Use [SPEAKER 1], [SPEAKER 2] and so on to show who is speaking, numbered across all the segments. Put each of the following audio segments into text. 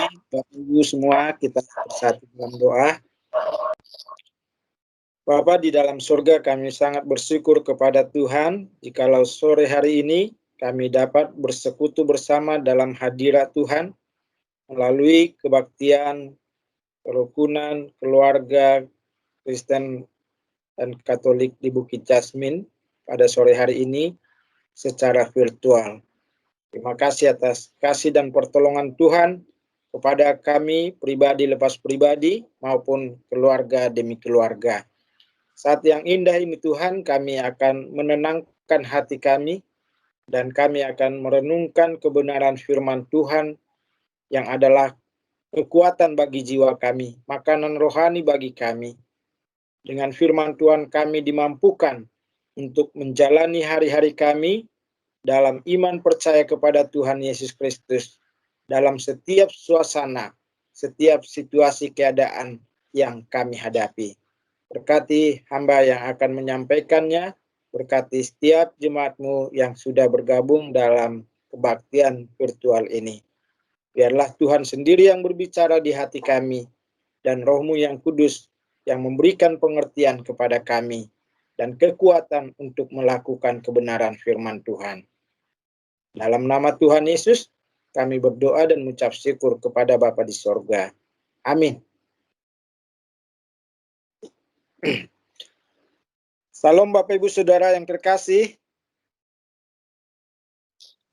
[SPEAKER 1] Bapak Ibu semua, kita bersatu dalam doa. Bapa di dalam surga, kami sangat bersyukur kepada Tuhan jikalau sore hari ini kami dapat bersekutu bersama dalam hadirat Tuhan melalui kebaktian kerukunan keluarga Kristen dan Katolik di Bukit Jasmin pada sore hari ini secara virtual. Terima kasih atas kasih dan pertolongan Tuhan kepada kami pribadi lepas pribadi maupun keluarga demi keluarga. Saat yang indah ini Tuhan, kami akan menenangkan hati kami dan kami akan merenungkan kebenaran firman Tuhan yang adalah kekuatan bagi jiwa kami, makanan rohani bagi kami. Dengan firman Tuhan kami dimampukan untuk menjalani hari-hari kami dalam iman percaya kepada Tuhan Yesus Kristus dalam setiap suasana, setiap situasi keadaan yang kami hadapi. Berkati hamba yang akan menyampaikannya, berkati setiap jemaat-Mu yang sudah bergabung dalam kebaktian virtual ini. Biarlah Tuhan sendiri yang berbicara di hati kami, dan Roh-Mu yang kudus yang memberikan pengertian kepada kami, dan kekuatan untuk melakukan kebenaran firman Tuhan. Dalam nama Tuhan Yesus, kami berdoa dan mengucap syukur kepada Bapa di sorga. Amin. Salam Bapak Ibu Saudara yang terkasih.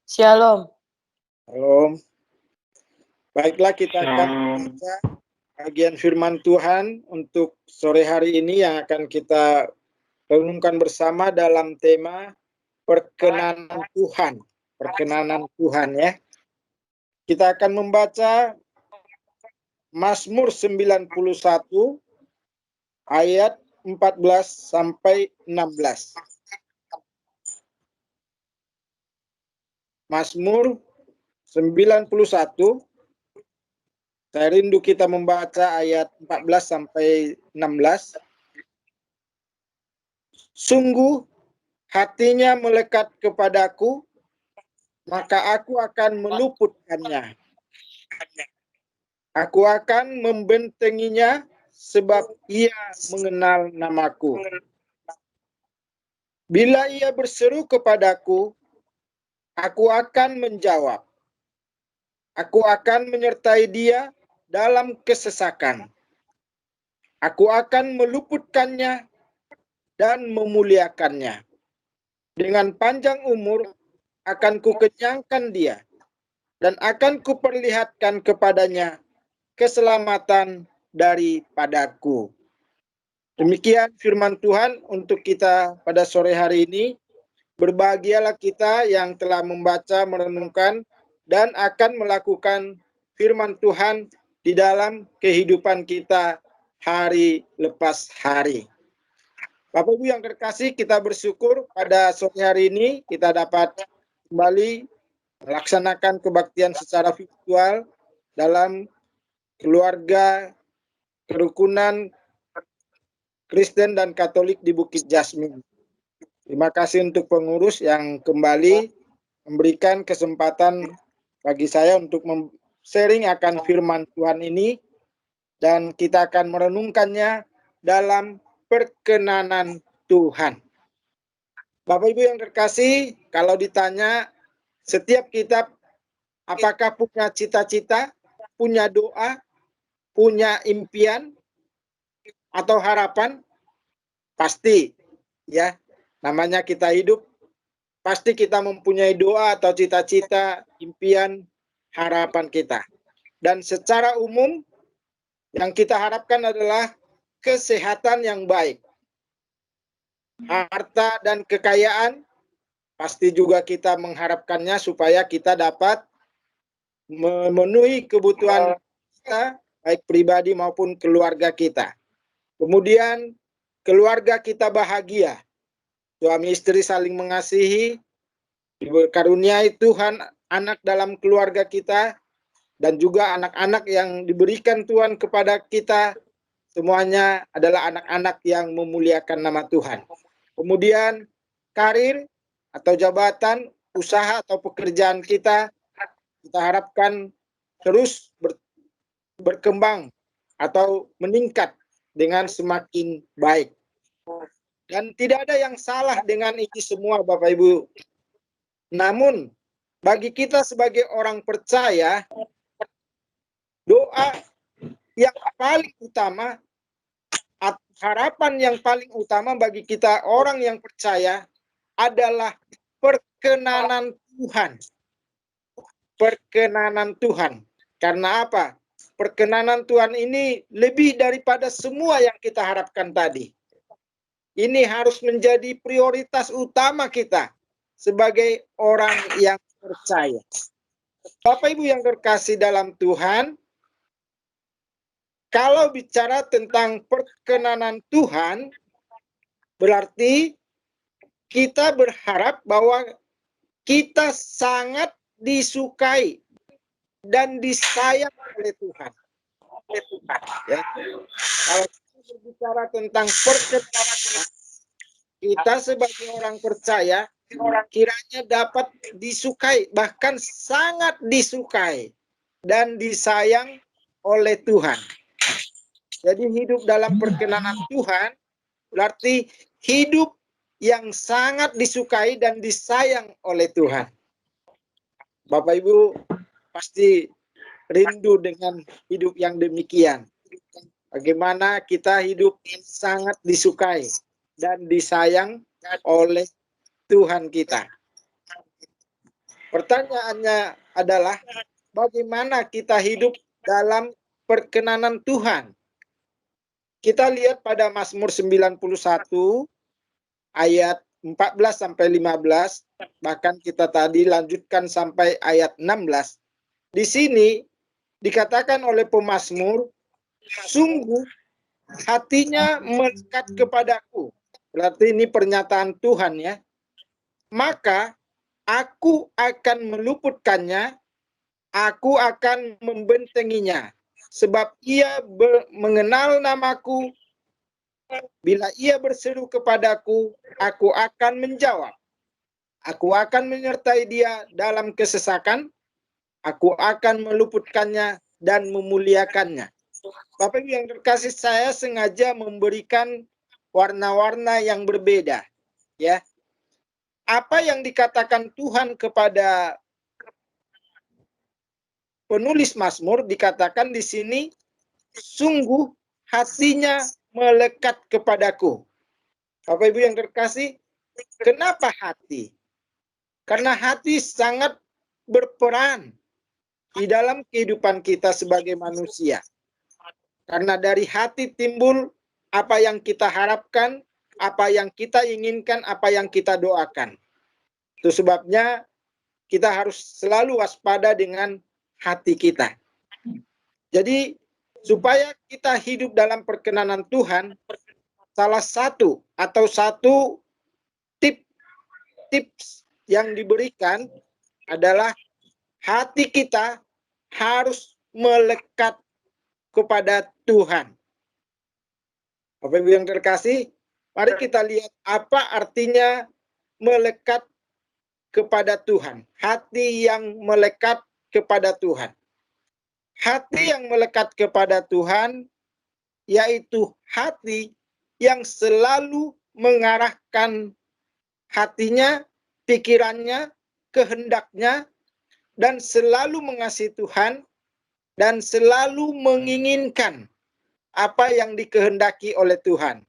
[SPEAKER 2] Shalom.
[SPEAKER 1] Shalom. Baiklah, kita akan membaca bagian firman Tuhan untuk sore hari ini yang akan kita renungkan bersama dalam tema perkenanan Tuhan. Perkenanan Tuhan ya. Kita akan membaca Mazmur 91 ayat 14 sampai 16. Mazmur 91. Saya rindu kita membaca ayat 14 sampai 16. Sungguh hatinya melekat kepadaku, maka aku akan meluputkannya. Aku akan membentenginya sebab ia mengenal namaku. Bila ia berseru kepadaku, aku akan menjawab. Aku akan menyertai dia dalam kesesakan. Aku akan meluputkannya dan memuliakannya. Dengan panjang umur akan kukenyangkan dia dan akan kuperlihatkan kepadanya keselamatan daripadaku. Demikian firman Tuhan untuk kita pada sore hari ini. Berbahagialah kita yang telah membaca, merenungkan, dan akan melakukan firman Tuhan di dalam kehidupan kita hari lepas hari. Bapak Ibu yang terkasih, kita bersyukur pada sore hari ini kita dapat kembali melaksanakan kebaktian secara virtual dalam keluarga kerukunan Kristen dan Katolik di Bukit Jasmin. Terima kasih untuk pengurus yang kembali memberikan kesempatan bagi saya untuk sharing akan firman Tuhan ini, dan kita akan merenungkannya dalam perkenanan Tuhan. Bapak Ibu yang terkasih, kalau ditanya setiap kita apakah punya cita-cita, punya doa, punya impian atau harapan? Pasti, ya. Namanya kita hidup, pasti kita mempunyai doa atau cita-cita, impian, harapan kita. Dan secara umum, yang kita harapkan adalah kesehatan yang baik. Harta dan kekayaan, pasti juga kita mengharapkannya supaya kita dapat memenuhi kebutuhan kita, baik pribadi maupun keluarga kita. Kemudian, keluarga kita bahagia. Suami istri saling mengasihi, dikaruniai Tuhan anak dalam keluarga kita, dan juga anak-anak yang diberikan Tuhan kepada kita, semuanya adalah anak-anak yang memuliakan nama Tuhan. Kemudian karir atau jabatan, usaha atau pekerjaan kita harapkan terus berkembang atau meningkat dengan semakin baik. Dan tidak ada yang salah dengan ini semua, Bapak Ibu. Namun, bagi kita sebagai orang percaya, doa yang paling utama atau harapan yang paling utama bagi kita orang yang percaya adalah perkenanan Tuhan. Perkenanan Tuhan. Karena apa? Perkenanan Tuhan ini lebih daripada semua yang kita harapkan tadi. Ini harus menjadi prioritas utama kita sebagai orang yang percaya. Bapak Ibu yang terkasih dalam Tuhan, kalau bicara tentang perkenanan Tuhan, berarti kita berharap bahwa kita sangat disukai dan disayang oleh Tuhan. Ya. Kalau kita berbicara tentang perkenanan, kita sebagai orang percaya kiranya dapat disukai, bahkan sangat disukai dan disayang oleh Tuhan. Jadi hidup dalam perkenanan Tuhan berarti hidup yang sangat disukai dan disayang oleh Tuhan. Bapak Ibu pasti rindu dengan hidup yang demikian. Bagaimana kita hidup yang sangat disukai dan disayang oleh Tuhan kita. Pertanyaannya adalah bagaimana kita hidup dalam perkenanan Tuhan? Kita lihat pada Mazmur 91 ayat 14 sampai 15, bahkan kita tadi lanjutkan sampai ayat 16. Di sini dikatakan oleh pemazmur, sungguh hatinya melekat kepadaku. Berarti ini pernyataan Tuhan ya. Maka aku akan meluputkannya, aku akan membentenginya. Sebab ia mengenal namaku, bila ia berseru kepadaku, aku akan menjawab. Aku akan menyertai dia dalam kesesakan, aku akan meluputkannya dan memuliakannya. Bapak Ibu yang terkasih, saya sengaja memberikan warna-warna yang berbeda. Ya, apa yang dikatakan Tuhan kepada penulis Mazmur dikatakan di sini, sungguh hatinya melekat kepadaku. Bapak Ibu yang terkasih, kenapa hati? Karena hati sangat berperan di dalam kehidupan kita sebagai manusia. Karena dari hati timbul apa yang kita harapkan, apa yang kita inginkan, apa yang kita doakan. Itu sebabnya kita harus selalu waspada dengan hati kita. Jadi supaya kita hidup dalam perkenanan Tuhan, salah satu atau satu tips yang diberikan adalah hati kita harus melekat kepada Tuhan. Bapak Ibu yang terkasih, mari kita lihat apa artinya melekat kepada Tuhan. Hati yang melekat kepada Tuhan. Hati yang melekat kepada Tuhan yaitu hati yang selalu mengarahkan hatinya, pikirannya, kehendaknya, dan selalu mengasihi Tuhan, dan selalu menginginkan apa yang dikehendaki oleh Tuhan.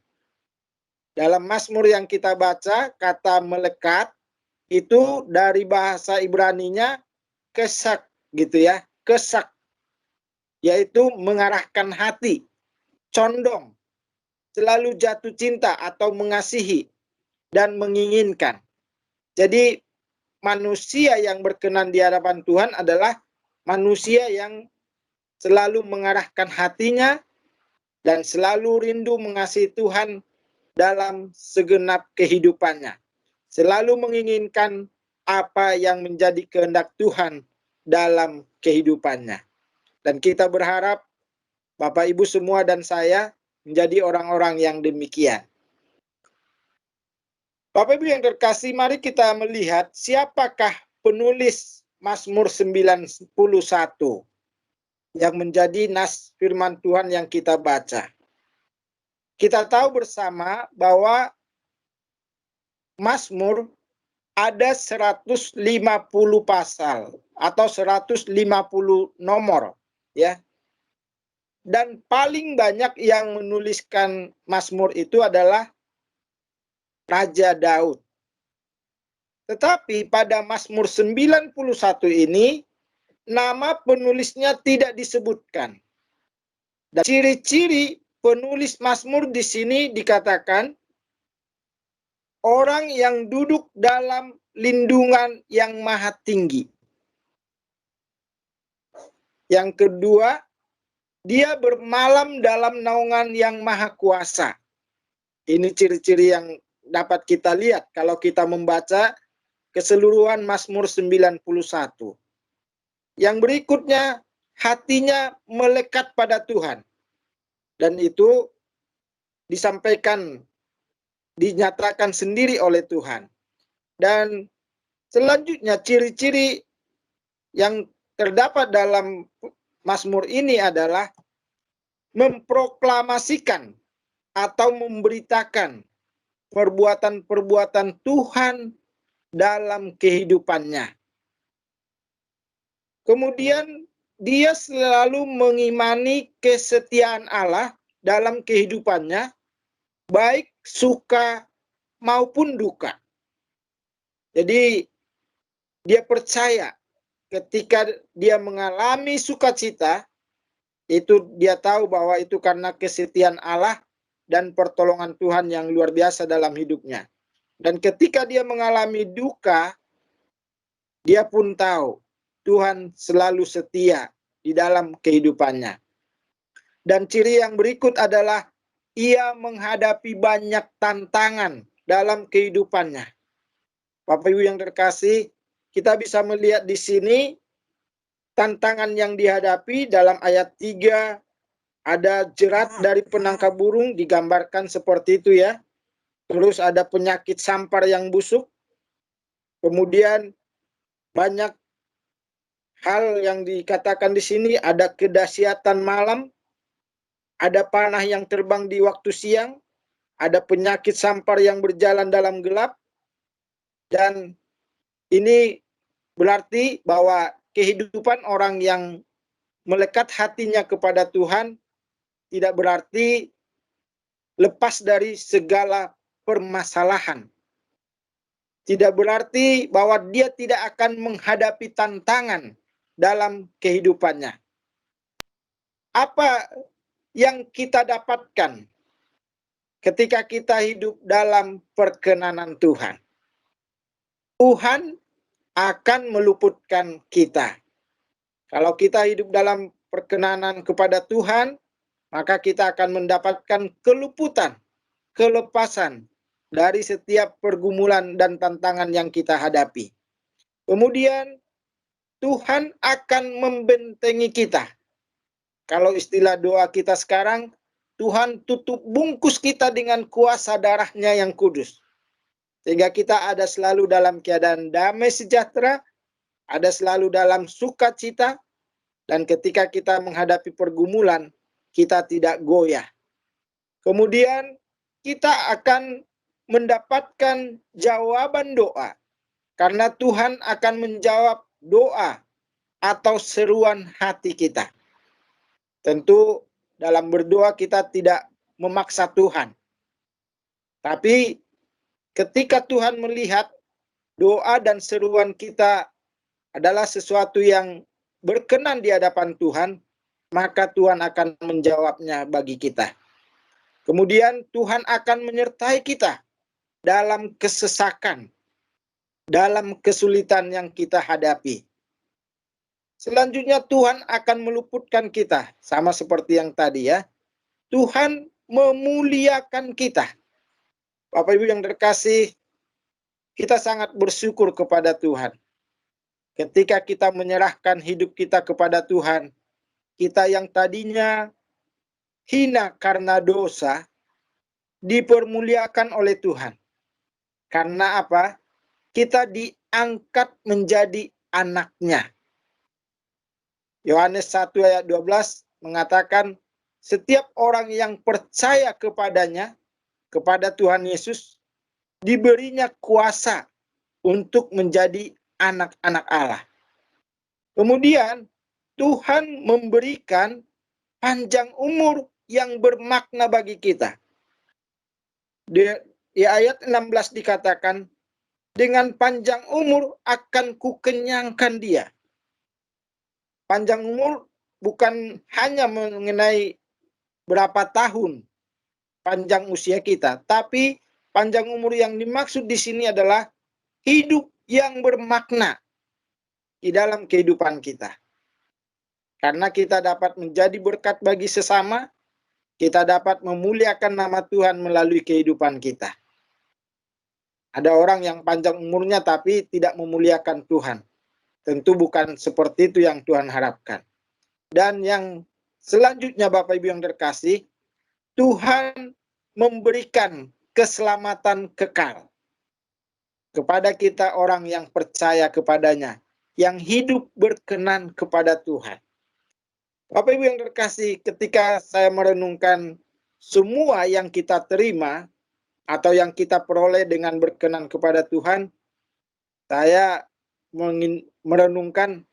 [SPEAKER 1] Dalam Mazmur yang kita baca, kata melekat itu dari bahasa Ibraninya kesak gitu ya, kesak, yaitu mengarahkan hati, condong, selalu jatuh cinta atau mengasihi dan menginginkan. Jadi manusia yang berkenan di hadapan Tuhan adalah manusia yang selalu mengarahkan hatinya dan selalu rindu mengasihi Tuhan dalam segenap kehidupannya. Selalu menginginkan apa yang menjadi kehendak Tuhan dalam kehidupannya. Dan kita berharap Bapak Ibu semua dan saya menjadi orang-orang yang demikian. Bapak Ibu yang terkasih, mari kita melihat siapakah penulis Mazmur 91. yang menjadi nas firman Tuhan yang kita baca. Kita tahu bersama bahwa Mazmur ada 150 pasal atau 150 nomor, ya. Dan paling banyak yang menuliskan Mazmur itu adalah Raja Daud. Tetapi pada Mazmur 91 ini, nama penulisnya tidak disebutkan. Dan ciri-ciri penulis Mazmur di sini dikatakan orang yang duduk dalam lindungan yang maha tinggi. Yang kedua, dia bermalam dalam naungan yang maha kuasa. Ini ciri-ciri yang dapat kita lihat kalau kita membaca keseluruhan Mazmur 91. Yang berikutnya, hatinya melekat pada Tuhan. Dan itu disampaikan, dinyatakan sendiri oleh Tuhan. Dan selanjutnya ciri-ciri yang terdapat dalam Mazmur ini adalah memproklamasikan atau memberitakan perbuatan-perbuatan Tuhan dalam kehidupannya. Kemudian dia selalu mengimani kesetiaan Allah dalam kehidupannya, baik suka maupun duka. Jadi dia percaya ketika dia mengalami sukacita, itu dia tahu bahwa itu karena kesetiaan Allah dan pertolongan Tuhan yang luar biasa dalam hidupnya. Dan ketika dia mengalami duka, dia pun tahu Tuhan selalu setia di dalam kehidupannya. Dan ciri yang berikut adalah ia menghadapi banyak tantangan dalam kehidupannya. Bapak Ibu yang terkasih, kita bisa melihat di sini tantangan yang dihadapi dalam ayat 3, ada jerat dari penangkap burung digambarkan seperti itu ya. Terus ada penyakit sampar yang busuk. Kemudian banyak hal yang dikatakan di sini, ada kedahsyatan malam, ada panah yang terbang di waktu siang, ada penyakit sampar yang berjalan dalam gelap. Dan ini berarti bahwa kehidupan orang yang melekat hatinya kepada Tuhan tidak berarti lepas dari segala permasalahan. Tidak berarti bahwa dia tidak akan menghadapi tantangan dalam kehidupannya. Apa yang kita dapatkan ketika kita hidup dalam perkenanan Tuhan? Tuhan akan meluputkan kita. Kalau kita hidup dalam perkenanan kepada Tuhan, maka kita akan mendapatkan keluputan, kelepasan dari setiap pergumulan dan tantangan yang kita hadapi. Kemudian Tuhan akan membentengi kita. Kalau istilah doa kita sekarang, Tuhan tutup bungkus kita dengan kuasa darah-Nya yang kudus. Sehingga kita ada selalu dalam keadaan damai sejahtera, ada selalu dalam sukacita, dan ketika kita menghadapi pergumulan, kita tidak goyah. Kemudian kita akan mendapatkan jawaban doa, karena Tuhan akan menjawab doa atau seruan hati kita. Tentu dalam berdoa kita tidak memaksa Tuhan. Tapi ketika Tuhan melihat doa dan seruan kita adalah sesuatu yang berkenan di hadapan Tuhan, maka Tuhan akan menjawabnya bagi kita. Kemudian Tuhan akan menyertai kita dalam kesesakan, dalam kesulitan yang kita hadapi. Selanjutnya Tuhan akan meluputkan kita, sama seperti yang tadi ya. Tuhan memuliakan kita. Bapak Ibu yang terkasih, kita sangat bersyukur kepada Tuhan. Ketika kita menyerahkan hidup kita kepada Tuhan, kita yang tadinya hina karena dosa, dipermuliakan oleh Tuhan. Karena apa? Kita diangkat menjadi anak-Nya. Yohanes 1 ayat 12 mengatakan, setiap orang yang percaya kepadanya, kepada Tuhan Yesus, diberinya kuasa untuk menjadi anak-anak Allah. Kemudian Tuhan memberikan panjang umur yang bermakna bagi kita. Di ayat 16 dikatakan, dengan panjang umur akan kukenyangkan dia. Panjang umur bukan hanya mengenai berapa tahun panjang usia kita, tapi panjang umur yang dimaksud di sini adalah hidup yang bermakna di dalam kehidupan kita. Karena kita dapat menjadi berkat bagi sesama, kita dapat memuliakan nama Tuhan melalui kehidupan kita. Ada orang yang panjang umurnya tapi tidak memuliakan Tuhan. Tentu bukan seperti itu yang Tuhan harapkan. Dan yang selanjutnya Bapak Ibu yang terkasih, Tuhan memberikan keselamatan kekal kepada kita orang yang percaya kepadanya, yang hidup berkenan kepada Tuhan. Bapak Ibu yang terkasih, ketika saya merenungkan semua yang kita terima atau yang kita peroleh dengan berkenan kepada Tuhan, saya merenungkan,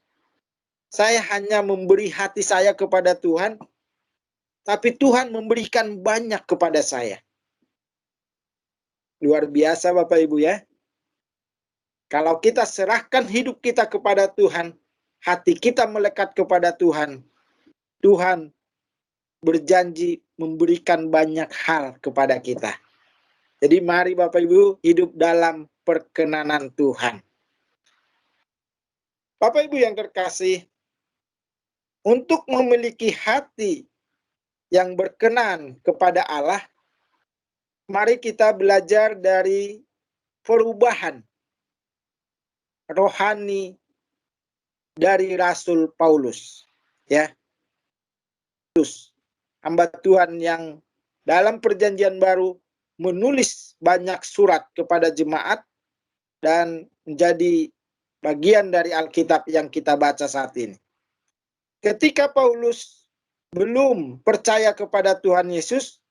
[SPEAKER 1] saya hanya memberi hati saya kepada Tuhan, tapi Tuhan memberikan banyak kepada saya. Luar biasa Bapak Ibu ya. Kalau kita serahkan hidup kita kepada Tuhan, hati kita melekat kepada Tuhan, Tuhan berjanji memberikan banyak hal kepada kita. Jadi mari Bapak Ibu hidup dalam perkenanan Tuhan. Bapak Ibu yang terkasih, untuk memiliki hati yang berkenan kepada Allah, mari kita belajar dari perubahan rohani dari Rasul Paulus. Ya, hamba Tuhan yang dalam perjanjian baru menulis banyak surat kepada jemaat dan menjadi bagian dari Alkitab yang kita baca saat ini. Ketika Paulus belum percaya kepada Tuhan Yesus,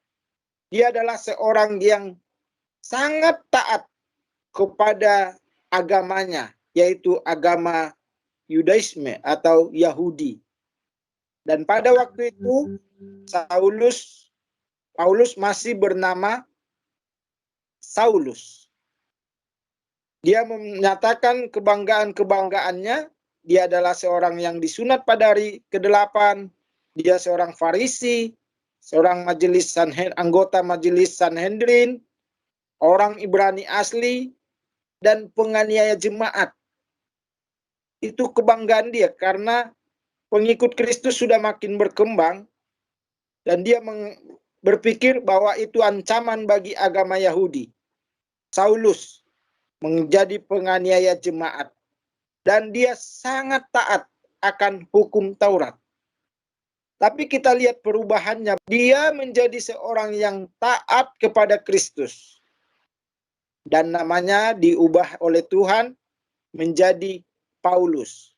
[SPEAKER 1] dia adalah seorang yang sangat taat kepada agamanya, yaitu agama Yudaisme atau Yahudi. Dan pada waktu itu Paulus masih bernama Saulus. Dia menyatakan kebanggaannya, dia adalah seorang yang disunat pada hari ke-8, dia seorang Farisi, seorang anggota majelis Sanhedrin, orang Ibrani asli, dan penganiaya jemaat. Itu kebanggaan dia karena pengikut Kristus sudah makin berkembang dan dia berpikir bahwa itu ancaman bagi agama Yahudi. Saulus menjadi penganiaya jemaat dan dia sangat taat akan hukum Taurat. Tapi kita lihat perubahannya, dia menjadi seorang yang taat kepada Kristus. Dan namanya diubah oleh Tuhan menjadi Paulus.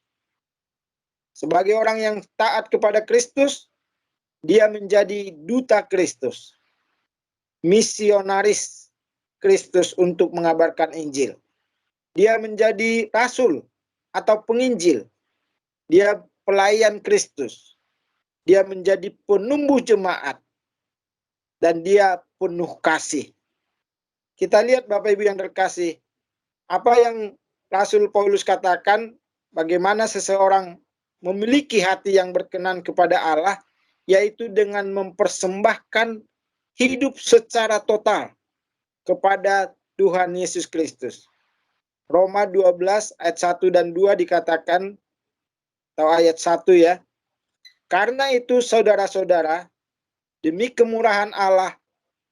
[SPEAKER 1] Sebagai orang yang taat kepada Kristus, dia menjadi duta Kristus. Misionaris Kristus untuk mengabarkan Injil. Dia menjadi rasul atau penginjil. Dia pelayan Kristus. Dia menjadi penumbuh jemaat. Dan dia penuh kasih. Kita lihat Bapak Ibu yang terkasih, apa yang Rasul Paulus katakan, bagaimana seseorang memiliki hati yang berkenan kepada Allah, yaitu dengan mempersembahkan hidup secara total kepada Tuhan Yesus Kristus. Roma 12 ayat 1 dan 2 dikatakan, atau ayat 1 ya, karena itu saudara-saudara, demi kemurahan Allah,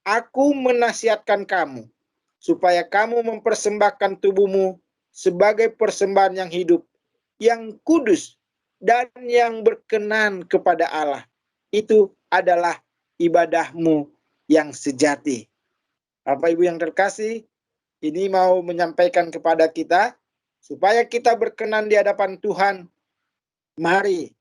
[SPEAKER 1] aku menasihatkan kamu, supaya kamu mempersembahkan tubuhmu sebagai persembahan yang hidup, yang kudus, dan yang berkenan kepada Allah. Itu adalah ibadahmu yang sejati. Bapak Ibu yang terkasih, ini mau menyampaikan kepada kita, supaya kita berkenan di hadapan Tuhan, mari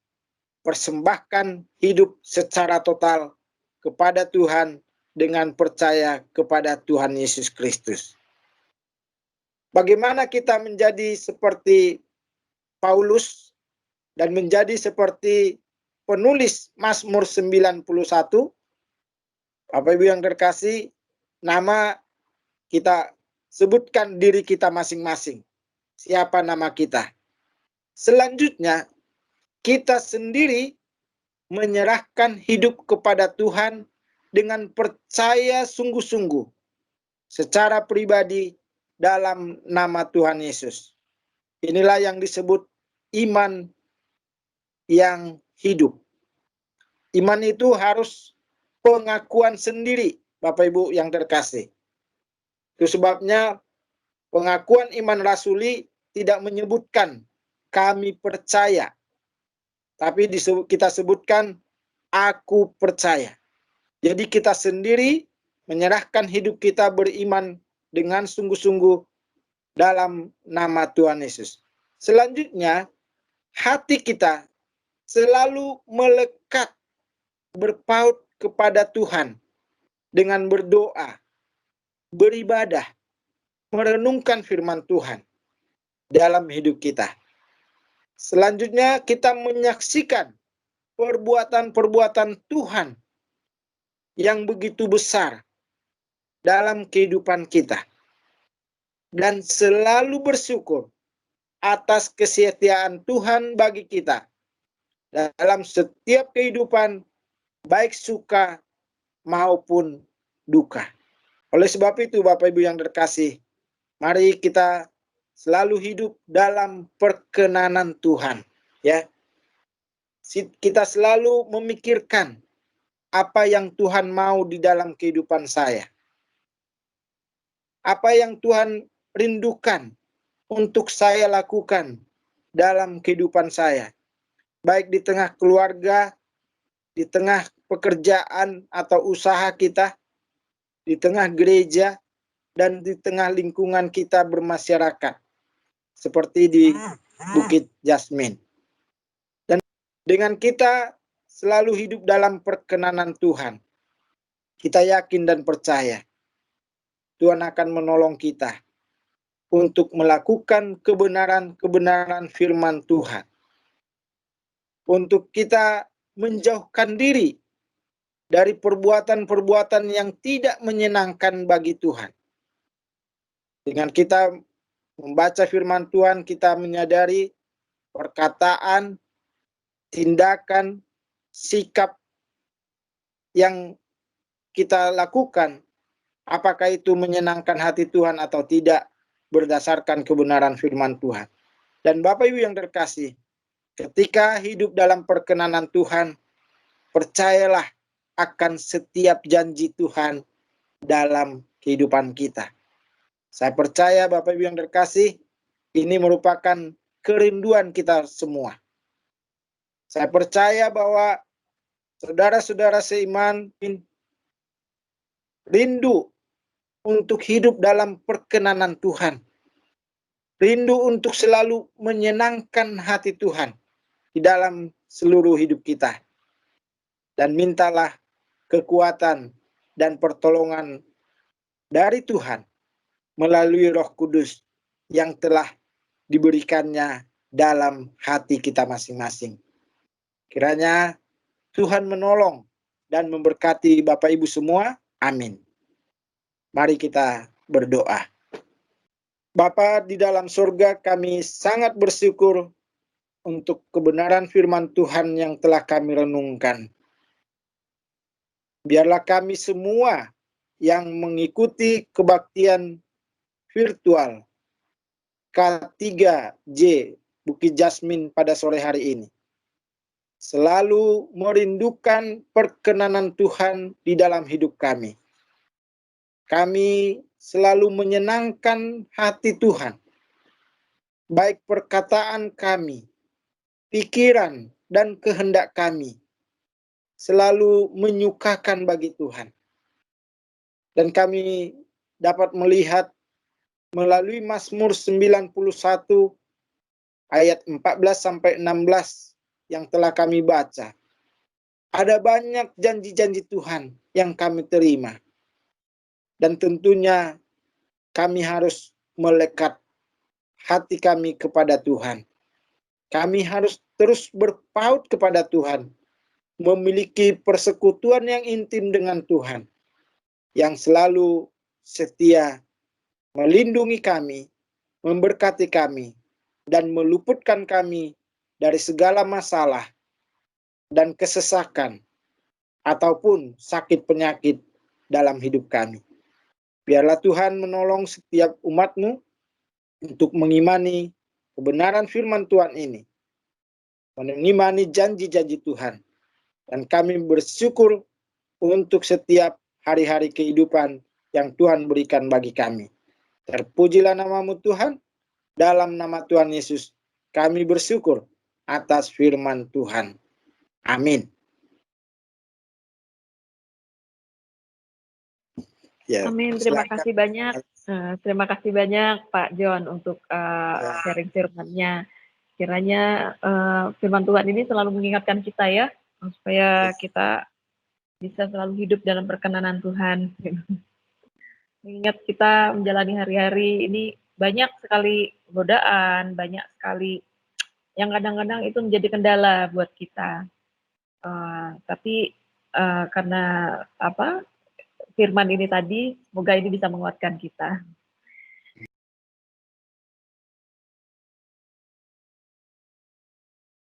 [SPEAKER 1] persembahkan hidup secara total kepada Tuhan dengan percaya kepada Tuhan Yesus Kristus. Bagaimana kita menjadi seperti Paulus dan menjadi seperti penulis Mazmur 91? Bapak Ibu yang terkasih, nama kita sebutkan diri kita masing-masing. Siapa nama kita? Selanjutnya, kita sendiri menyerahkan hidup kepada Tuhan dengan percaya sungguh-sungguh secara pribadi dalam nama Tuhan Yesus. Inilah yang disebut iman yang hidup. Iman itu harus pengakuan sendiri, Bapak Ibu yang terkasih. Itu sebabnya pengakuan iman rasuli tidak menyebutkan kami percaya, tapi kita sebutkan aku percaya. Jadi kita sendiri menyerahkan hidup kita beriman dengan sungguh-sungguh dalam nama Tuhan Yesus. Selanjutnya, hati kita selalu melekat berpaut kepada Tuhan dengan berdoa, beribadah, merenungkan firman Tuhan dalam hidup kita. Selanjutnya kita menyaksikan perbuatan-perbuatan Tuhan yang begitu besar dalam kehidupan kita. Dan selalu bersyukur atas kesetiaan Tuhan bagi kita dalam setiap kehidupan, baik suka maupun duka. Oleh sebab itu, Bapak Ibu yang terkasih, mari kita selalu hidup dalam perkenanan Tuhan, ya. Kita selalu memikirkan apa yang Tuhan mau di dalam kehidupan saya. Apa yang Tuhan rindukan untuk saya lakukan dalam kehidupan saya. Baik di tengah keluarga, di tengah pekerjaan atau usaha kita, di tengah gereja, dan di tengah lingkungan kita bermasyarakat. Seperti di Bukit Jasmin. Dan dengan kita selalu hidup dalam perkenanan Tuhan, kita yakin dan percaya Tuhan akan menolong kita untuk melakukan kebenaran-kebenaran firman Tuhan. Untuk kita menjauhkan diri dari perbuatan-perbuatan yang tidak menyenangkan bagi Tuhan. Dengan kita membaca firman Tuhan, kita menyadari perkataan, tindakan, sikap yang kita lakukan, apakah itu menyenangkan hati Tuhan atau tidak, berdasarkan kebenaran firman Tuhan. Dan Bapak Ibu yang terkasih, ketika hidup dalam perkenanan Tuhan, percayalah akan setiap janji Tuhan dalam kehidupan kita. Saya percaya Bapak Ibu yang terkasih, ini merupakan kerinduan kita semua. Saya percaya bahwa saudara-saudara seiman rindu untuk hidup dalam perkenanan Tuhan. Rindu untuk selalu menyenangkan hati Tuhan di dalam seluruh hidup kita. Dan mintalah kekuatan dan pertolongan dari Tuhan melalui Roh Kudus yang telah diberikannya dalam hati kita masing-masing. Kiranya Tuhan menolong dan memberkati Bapak Ibu semua. Amin. Mari kita berdoa. Bapa di dalam surga, kami sangat bersyukur untuk kebenaran firman Tuhan yang telah kami renungkan. Biarlah kami semua yang mengikuti kebaktian virtual K3J Bukit Jasmin pada sore hari ini selalu merindukan perkenanan Tuhan di dalam hidup kami. Kami selalu menyenangkan hati Tuhan, baik perkataan kami, pikiran, dan kehendak kami selalu menyukakan bagi Tuhan. Dan kami dapat melihat melalui Mazmur 91 ayat 14-16 yang telah kami baca. Ada banyak janji-janji Tuhan yang kami terima. Dan tentunya kami harus melekat hati kami kepada Tuhan. Kami harus terus berpaut kepada Tuhan, memiliki persekutuan yang intim dengan Tuhan, yang selalu setia melindungi kami, memberkati kami, dan meluputkan kami dari segala masalah dan kesesakan ataupun sakit penyakit dalam hidup kami. Biarlah Tuhan menolong setiap umat-Mu untuk mengimani kebenaran firman Tuhan ini, mengimani janji-janji Tuhan. Dan kami bersyukur untuk setiap hari-hari kehidupan yang Tuhan berikan bagi kami. Terpujilah nama-Mu Tuhan, dalam nama Tuhan Yesus kami bersyukur atas firman Tuhan. Amin.
[SPEAKER 2] Ya, amin. Terima kasih banyak. Terima kasih banyak Pak John untuk sharing firman-Nya. Kiranya firman Tuhan ini selalu mengingatkan kita ya, supaya kita bisa selalu hidup dalam perkenanan Tuhan. Mengingat kita menjalani hari-hari ini banyak sekali godaan, banyak sekali yang kadang-kadang itu menjadi kendala buat kita. Tapi karena firman ini tadi, semoga ini bisa menguatkan kita.